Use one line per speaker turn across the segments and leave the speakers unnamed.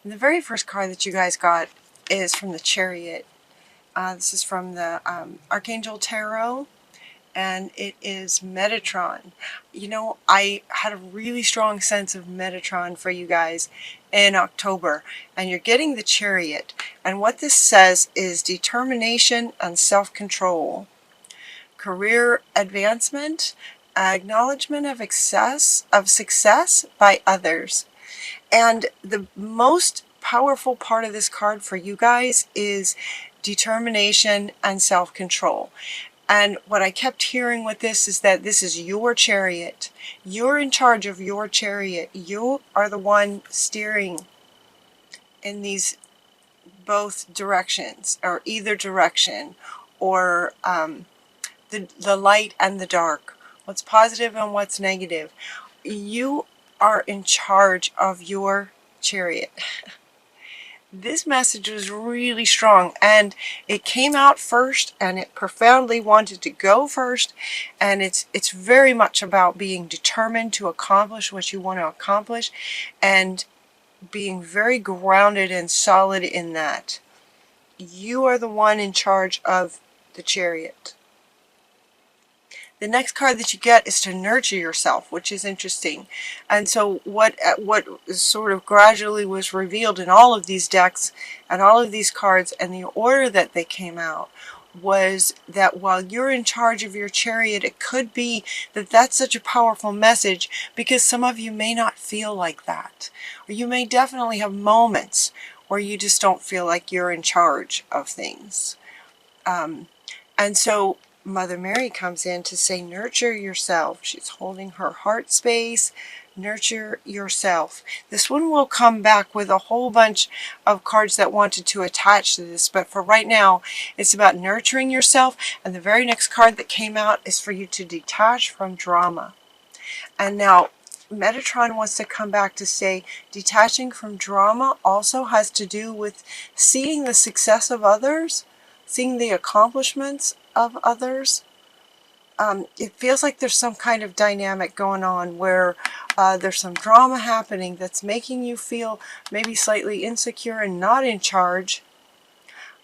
And the very first card that you guys got is from the Chariot. This is from the Archangel Tarot, and it is Metatron. You know, I had a really strong sense of Metatron for you guys in October, and you're getting the Chariot. And what this says is determination and self-control, career advancement, acknowledgement of success by others. And the most powerful part of this card for you guys is determination and self-control. And what I kept hearing with this is that this is your chariot. You're in charge of your chariot. You are the one steering in these both directions, or either direction, or the light and the dark, what's positive and what's negative. You are in charge of your chariot. This message was really strong, and it came out first, and it profoundly wanted to go first, and it's very much about being determined to accomplish what you want to accomplish, and being very grounded and solid in that. You are the one in charge of the chariot. The next card that you get is to nurture yourself, which is interesting. And so what sort of gradually was revealed in all of these decks and all of these cards and the order that they came out was that while you're in charge of your chariot, it could be that that's such a powerful message because some of you may not feel like that. Or you may definitely have moments where you just don't feel like you're in charge of things. And so Mother Mary comes in to say, nurture yourself. She's holding her heart space. Nurture yourself. This one will come back with a whole bunch of cards that wanted to attach to this, but for right now, it's about nurturing yourself. And the very next card that came out is for you to detach from drama. And now, Metatron wants to come back to say detaching from drama also has to do with seeing the success of others, seeing the accomplishments of others. It feels like there's some kind of dynamic going on where there's some drama happening that's making you feel maybe slightly insecure and not in charge.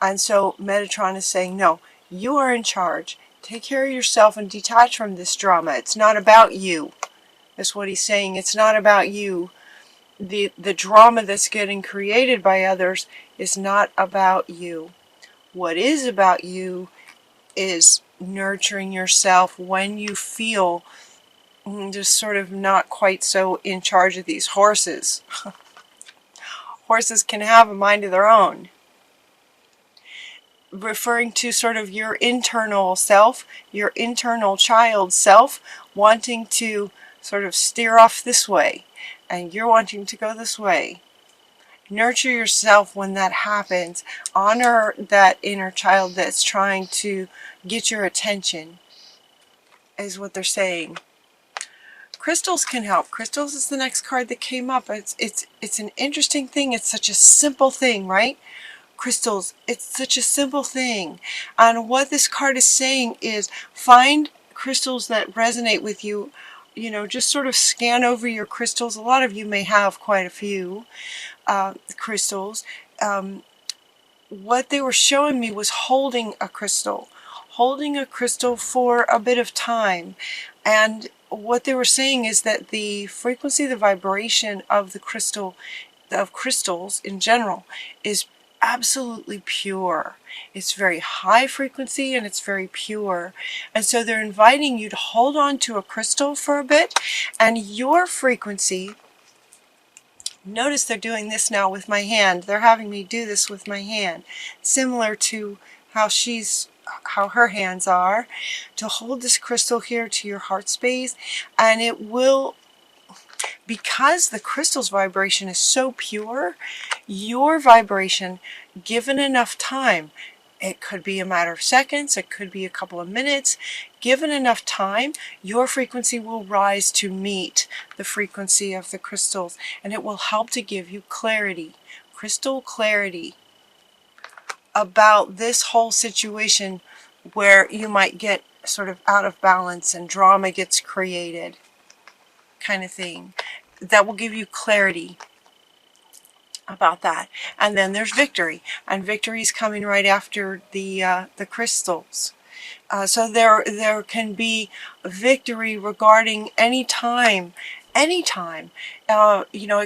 And so Metatron is saying, no, you are in charge. Take care of yourself and detach from this drama. It's not about you. That's what he's saying. It's not about you. The drama that's getting created by others is not about you. What is about you is nurturing yourself when you feel just sort of not quite so in charge of these horses. Horses can have a mind of their own. Referring to sort of your internal self, your internal child self, wanting to sort of steer off this way, and you're wanting to go this way. Nurture yourself when that happens. Honor that inner child that's trying to get your attention, is what they're saying. Crystals can help. Crystals is the next card that came up. It's an interesting thing. It's such a simple thing, right? Crystals, it's such a simple thing. And what this card is saying is find crystals that resonate with you. You know, just sort of scan over your crystals. A lot of you may have quite a few crystals. What they were showing me was holding a crystal for a bit of time. And what they were saying is that the frequency, the vibration of the crystal, of crystals in general, is absolutely pure. It's very high frequency and it's very pure. And so they're inviting you to hold on to a crystal for a bit, and your frequency, notice they're doing this now with my hand. They're having me do this with my hand, similar to how her hands are, to hold this crystal here to your heart space. And it will, because the crystal's vibration is so pure, your vibration, given enough time, it could be a matter of seconds, it could be a couple of minutes, given enough time, your frequency will rise to meet the frequency of the crystals, and it will help to give you clarity, crystal clarity, about this whole situation where you might get sort of out of balance and drama gets created, kind of thing. That will give you clarity. about that. And then there's victory, and victory's coming right after the crystals. So there can be victory regarding any time. It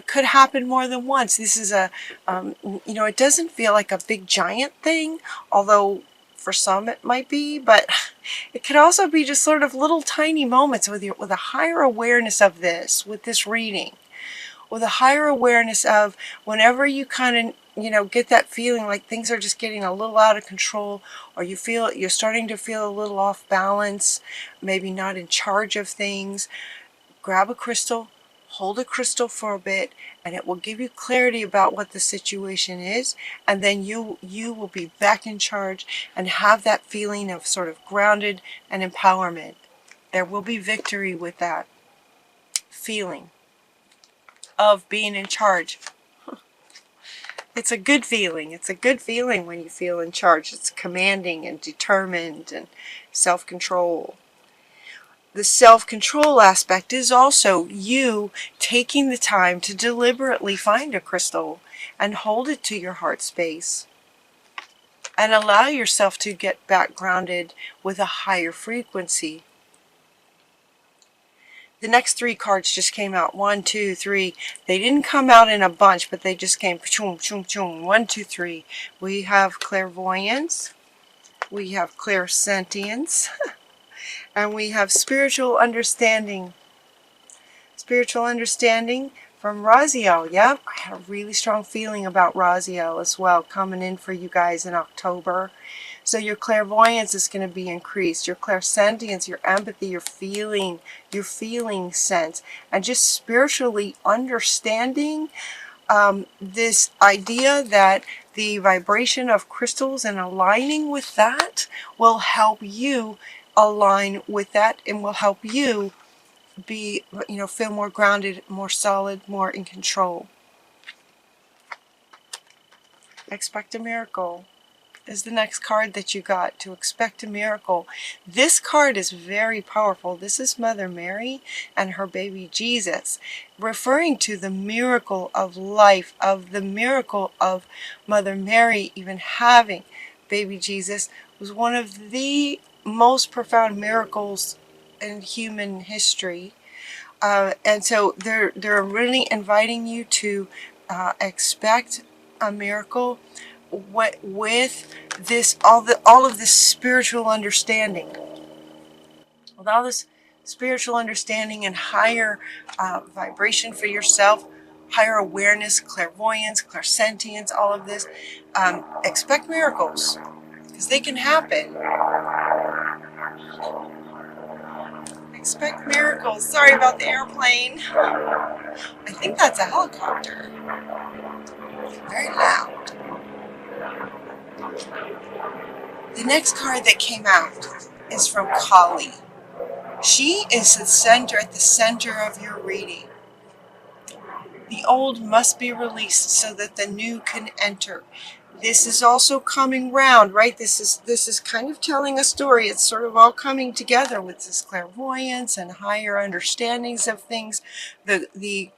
could happen more than once. This is it doesn't feel like a big giant thing, although for some it might be, but it could also be just sort of little tiny moments with a higher awareness of this, with this reading, with a higher awareness of whenever you kind of get that feeling like things are just getting a little out of control, or you're starting to feel a little off balance, maybe not in charge of things. Grab a crystal, hold a crystal for a bit, and it will give you clarity about what the situation is, and then you will be back in charge and have that feeling of sort of grounded and empowerment. There will be victory with that feeling of being in charge. It's a good feeling. It's a good feeling when you feel in charge. It's commanding and determined and self-control. The self-control aspect is also you taking the time to deliberately find a crystal and hold it to your heart space and allow yourself to get back grounded with a higher frequency. The next three cards just came out. 1, 2, 3. They didn't come out in a bunch, but they just came. Choom, choom, choom. 1, 2, 3. We have clairvoyance. We have clairsentience. And we have spiritual understanding. Spiritual understanding from Raziel. Yep, I had a really strong feeling about Raziel as well coming in for you guys in October. So your clairvoyance is going to be increased. Your clairsentience, your empathy, your feeling sense, and just spiritually understanding this idea that the vibration of crystals and aligning with that will help you align with that and will help you be, feel more grounded, more solid, more in control. Expect a miracle is the next card that you got, to expect a miracle. This card is very powerful. This is Mother Mary and her baby Jesus, referring to the miracle of life, of the miracle of Mother Mary even having baby Jesus was one of the most profound miracles in human history. And so they're really inviting you to expect a miracle with this all of this spiritual understanding. With all this spiritual understanding and higher vibration for yourself, higher awareness, clairvoyance, clairsentience, all of this, expect miracles because they can happen. Expect miracles. Sorry about the airplane. I think that's a helicopter. Very loud. The next card that came out is from Kali. She is at the center of your reading. The old must be released so that the new can enter. This is also coming round, right? This is kind of telling a story. It's sort of all coming together with this clairvoyance and higher understandings of things, the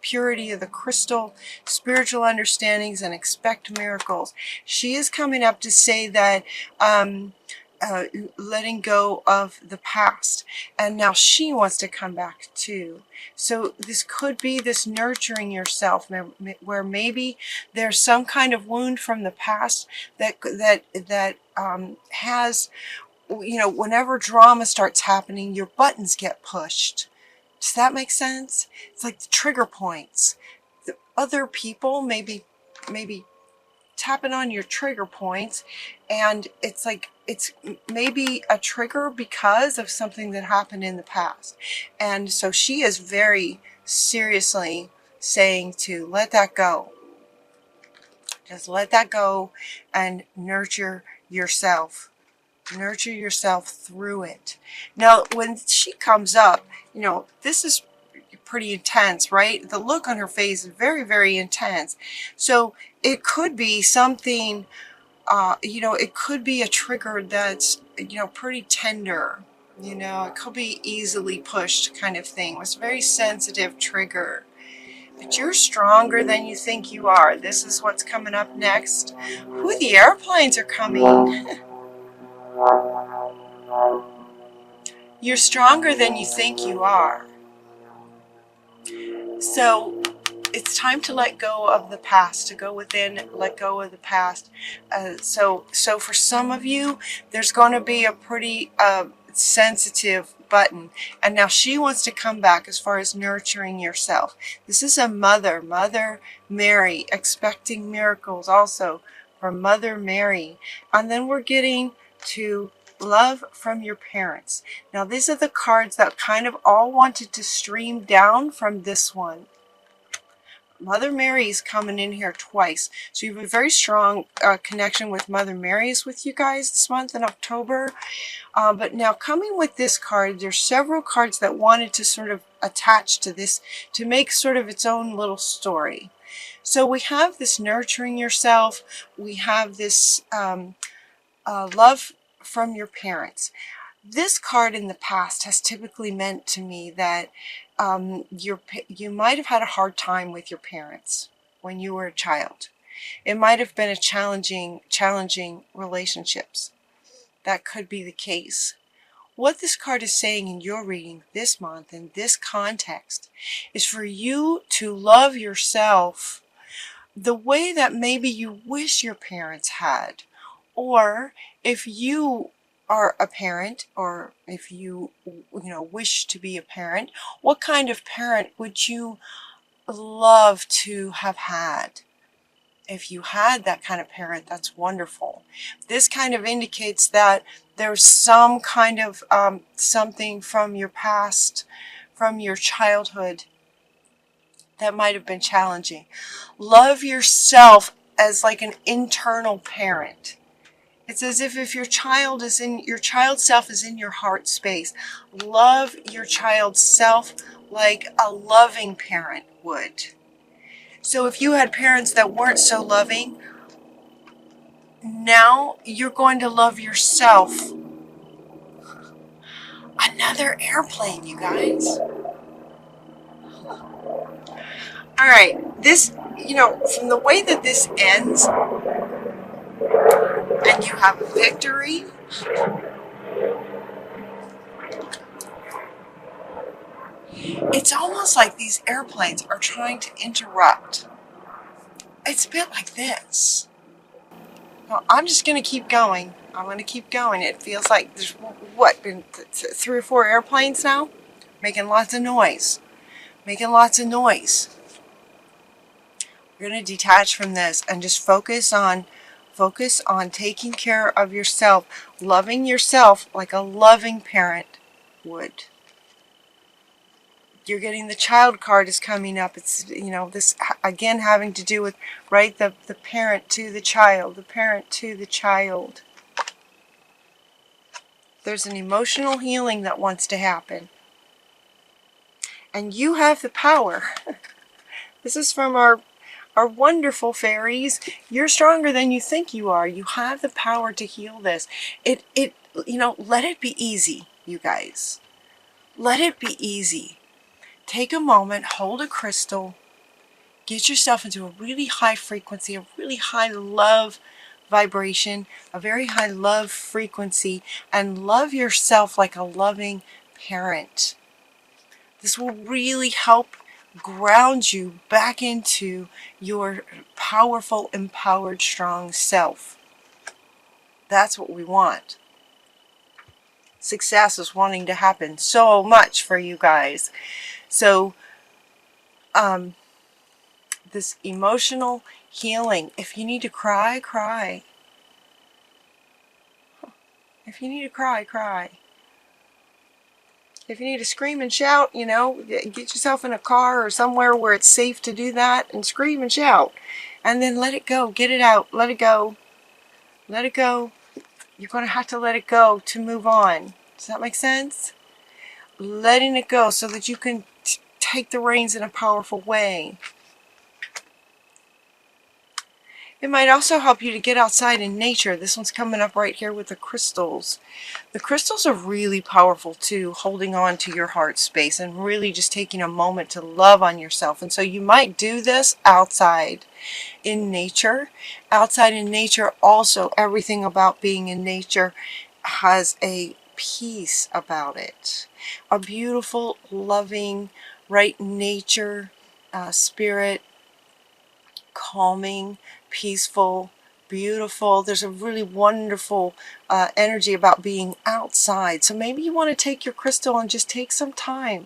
purity of the crystal, spiritual understandings, and expect miracles. She is coming up to say that letting go of the past, and now she wants to come back too. So this could be this nurturing yourself, where maybe there's some kind of wound from the past that has, whenever drama starts happening, your buttons get pushed. Does that make sense? It's like the trigger points. The other people maybe tapping on your trigger points, and it's like it's maybe a trigger because of something that happened in the past. And so she is very seriously saying to let that go. Just let that go and nurture yourself. Nurture yourself through it. Now, when she comes up, this is pretty intense, right? The look on her face is very, very intense. So it could be something, it could be a trigger that's, pretty tender. It could be easily pushed kind of thing. It's a very sensitive trigger. but you're stronger than you think you are. This is what's coming up next. Ooh, the airplanes are coming. You're stronger than you think you are. So it's time to let go of the past, to go within, let go of the past. So for some of you, there's going to be a pretty sensitive button. And now she wants to come back as far as nurturing yourself. This is a Mother Mary, expecting miracles also from Mother Mary. And then we're getting to love from your parents. Now these are the cards that kind of all wanted to stream down from this one. Mother Mary's coming in here twice. So you have a very strong connection with Mother Mary's with you guys this month in October. But now coming with this card, there's several cards that wanted to sort of attach to this to make sort of its own little story. So we have this nurturing yourself. We have this love from your parents. This card in the past has typically meant to me that you might have had a hard time with your parents when you were a child. It might have been a challenging relationships. That could be the case. What this card is saying in your reading this month in this context is for you to love yourself the way that maybe you wish your parents had. Or if you are a parent, or if you wish to be a parent, what kind of parent would you love to have had? If you had that kind of parent, that's wonderful. This kind of indicates that there's some kind of something from your past, from your childhood, that might have been challenging. Love yourself as like an internal parent. It's as if your child self is in your heart space. Love your child's self like a loving parent would. So if you had parents that weren't so loving, now you're going to love yourself. Another airplane, you guys. All right, this, from the way that this ends, and you have a victory, it's almost like these airplanes are trying to interrupt. It's a bit like this. Well, I'm just going to keep going. I'm going to keep going. It feels like there's, been 3 or 4 airplanes now? Making lots of noise. Making lots of noise. We're going to detach from this and just focus on taking care of yourself, loving yourself like a loving parent would. You're getting the child card is coming up. It's, this again having to do with, right, the parent to the child, the parent to the child. There's an emotional healing that wants to happen. And you have the power. This is from our wonderful fairies. You're stronger than you think you are. You have the power to heal this. Let it be easy, you guys. Let it be easy. Take a moment, hold a crystal, get yourself into a really high frequency, a really high love vibration, a very high love frequency, and love yourself like a loving parent. This will really help ground you back into your powerful, empowered, strong self. That's what we want. Success is wanting to happen so much for you guys. So, this emotional healing, if you need to cry, cry. If you need to cry, cry. If you need to scream and shout, get yourself in a car or somewhere where it's safe to do that and scream and shout. And then let it go. Get it out. Let it go. Let it go. You're going to have to let it go to move on. Does that make sense? Letting it go so that you can take the reins in a powerful way. It might also help you to get outside in nature. This one's coming up right here with the crystals. The crystals are really powerful too, holding on to your heart space and really just taking a moment to love on yourself. And so you might do this outside in nature. Outside in nature, also, everything about being in nature has a peace about it. A beautiful, loving, right nature, spirit, calming, peaceful, beautiful. There's a really wonderful energy about being outside. So maybe you want to take your crystal and just take some time.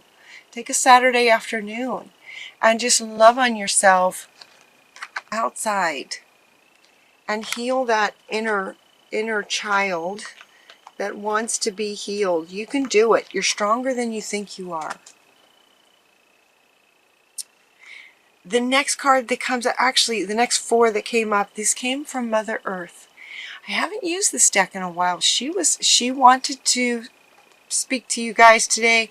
Take a Saturday afternoon and just love on yourself outside and heal that inner child that wants to be healed. You can do it. You're stronger than you think you are. The next card that comes, actually the next 4 that came up, this came from Mother Earth. I haven't used this deck in a while. She wanted to speak to you guys today.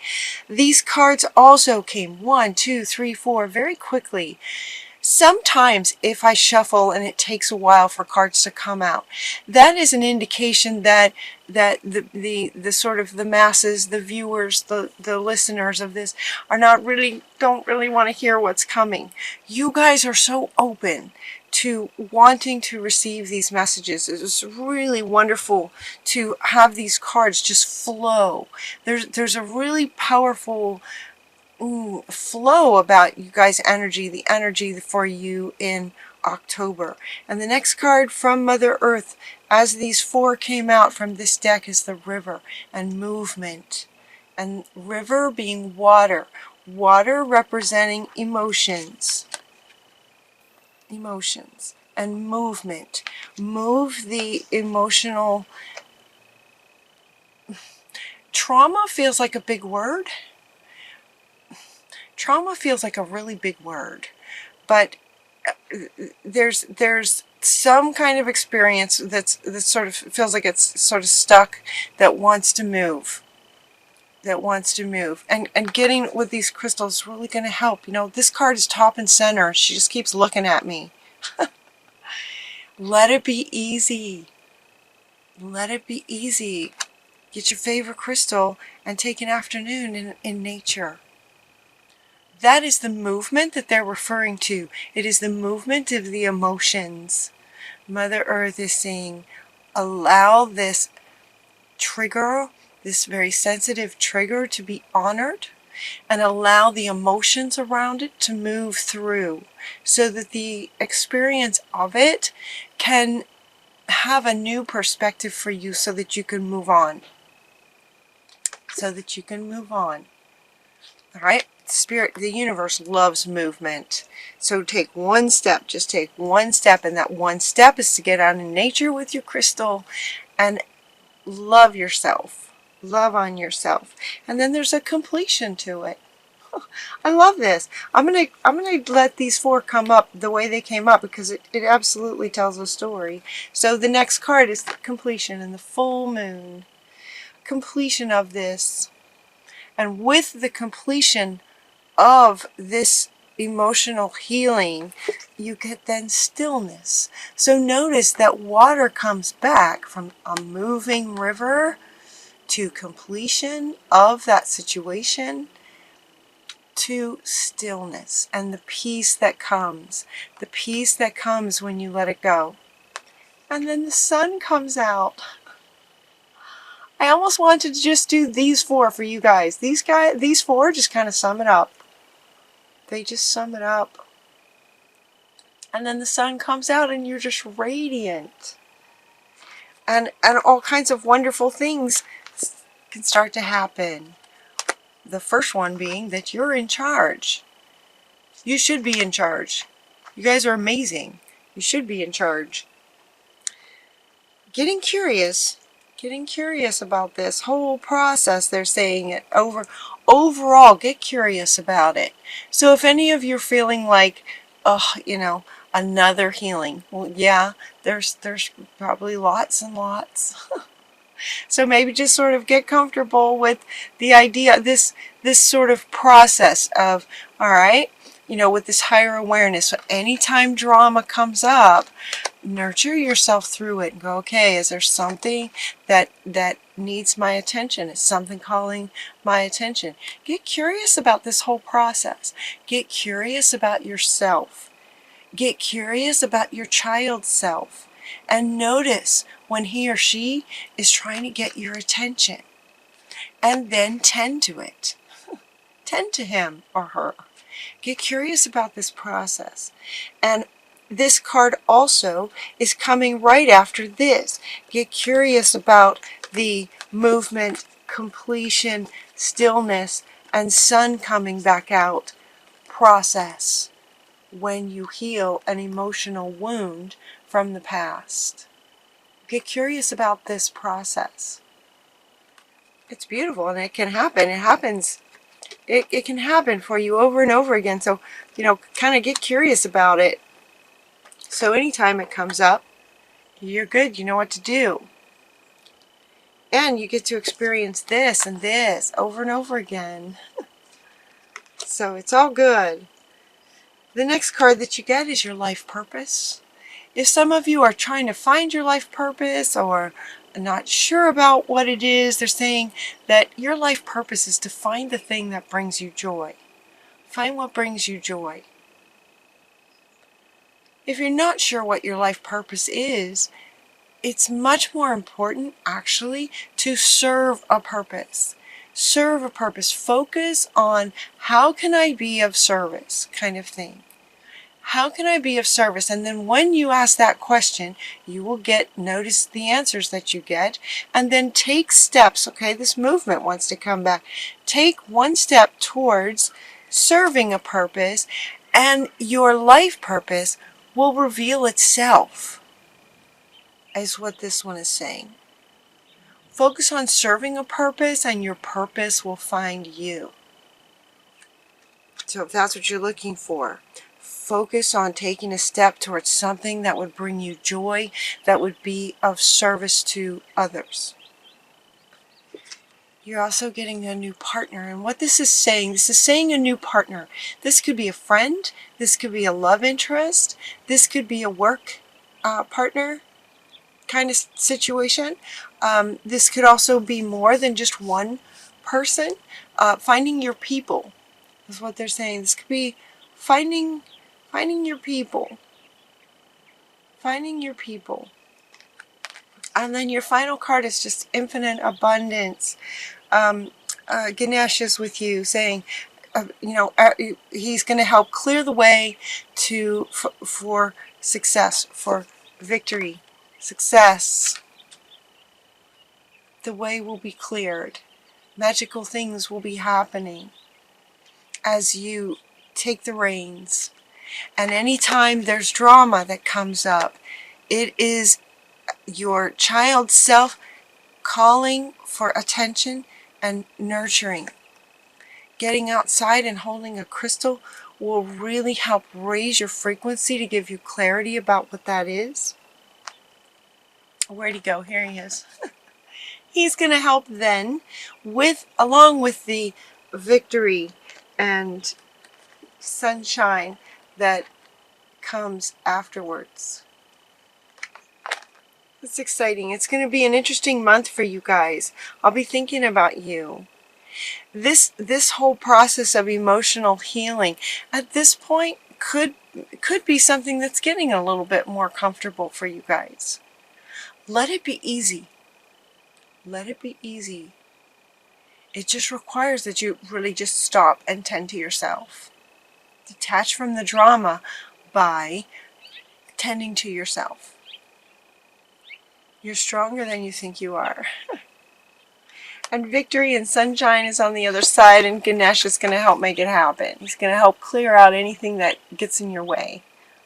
These cards also came 1, 2, 3, 4 very quickly. Sometimes if I shuffle and it takes a while for cards to come out, that is an indication that the sort of the masses, the viewers, the listeners of this don't really want to hear what's coming. You guys are so open to wanting to receive these messages. It's really wonderful to have these cards just flow. There's a really powerful flow about you guys' energy, the energy for you in October. And the next card from Mother Earth, as these 4 came out from this deck, is the river and movement. And river being water. Water representing emotions. Emotions. And movement. Move the emotional. Trauma feels like a big word. Trauma feels like a really big word, but there's some kind of experience that sort of feels like it's sort of stuck, that wants to move, and getting with these crystals is really going to help. You know, this card is top and center. She just keeps looking at me. Let it be easy. Let it be easy. Get your favorite crystal and take an afternoon in nature. That is the movement that they're referring to. It is the movement of the emotions. Mother Earth is saying, allow this trigger, this very sensitive trigger, to be honored, and allow the emotions around it to move through, so that the experience of it can have a new perspective for you, so that you can move on. So that you can move on. All right? Spirit, the universe loves movement. So take one step, just take one step, and that one step is to get out in nature with your crystal and love yourself. Love on yourself. And then there's a completion to it. I love this. I'm gonna let these 4 come up the way they came up, because it absolutely tells a story. So the next card is the completion and the full moon. Completion of this. And with the completion of this emotional healing, you get then stillness. So notice that water comes back from a moving river to completion of that situation, to stillness and the peace that comes. The peace that comes when you let it go. And then the sun comes out. I almost wanted to just do these 4 for you guys. These 4 just kind of sum it up. They just sum it up. And then the sun comes out and you're just radiant. And all kinds of wonderful things can start to happen. The first one being that you're in charge. You should be in charge. You guys are amazing. You should be in charge. Getting curious about this whole process. They're saying it overall, get curious about it. So if any of you are feeling like, oh, you know, another healing, well, yeah, there's probably lots and lots. So maybe just sort of get comfortable with the idea, this sort of process of, all right, you know, with this higher awareness. So anytime drama comes up, nurture yourself through it and go, okay, is there something that needs my attention? Is something calling my attention? Get curious about this whole process. Get curious about yourself. Get curious about your child's self. And notice when he or she is trying to get your attention. And then tend to it. Tend to him or her. Get curious about this process. And this card also is coming right after this. Get curious about the movement, completion, stillness, and sun coming back out process when you heal an emotional wound from the past. Get curious about this process. It's beautiful and it can happen. It happens. It can happen for you over and over again. So, kind of get curious about it. So anytime it comes up, you're good. You know what to do. And you get to experience this and this over and over again. So it's all good. The next card that you get is your life purpose. If some of you are trying to find your life purpose or not sure about what it is, they're saying that your life purpose is to find the thing that brings you joy. Find what brings you joy. If you're not sure what your life purpose is, it's much more important, actually, to serve a purpose. Serve a purpose. Focus on how can I be of service kind of thing. How can I be of service? And then when you ask that question, you will notice the answers that you get, and then take steps. Okay, this movement wants to come back. Take one step towards serving a purpose, and your life purpose will reveal itself, is what this one is saying. Focus on serving a purpose, and your purpose will find you. So if that's what you're looking for, focus on taking a step towards something that would bring you joy, that would be of service to others. You're also getting a new partner. And what this is saying a new partner. This could be a friend. This could be a love interest. This could be a work partner kind of situation. This could also be more than just one person. Finding your people is what they're saying. This could be finding your people. Finding your people. And then your final card is just infinite abundance. Ganesh is with you saying, he's going to help clear the way for success, for victory, success. The way will be cleared. Magical things will be happening as you take the reins. And anytime there's drama that comes up, it is your child self calling for attention and nurturing. Getting outside and holding a crystal will really help raise your frequency to give you clarity about what that is. Where'd he go? Here he is. He's going to help then, along with the victory and sunshine that comes afterwards. It's exciting. It's going to be an interesting month for you guys. I'll be thinking about you. This whole process of emotional healing at this point could be something that's getting a little bit more comfortable for you guys. Let it be easy. Let it be easy. It just requires that you really just stop and tend to yourself. Detach from the drama by tending to yourself. You're stronger than you think you are. And victory and sunshine is on the other side, and Ganesh is going to help make it happen. He's going to help clear out anything that gets in your way.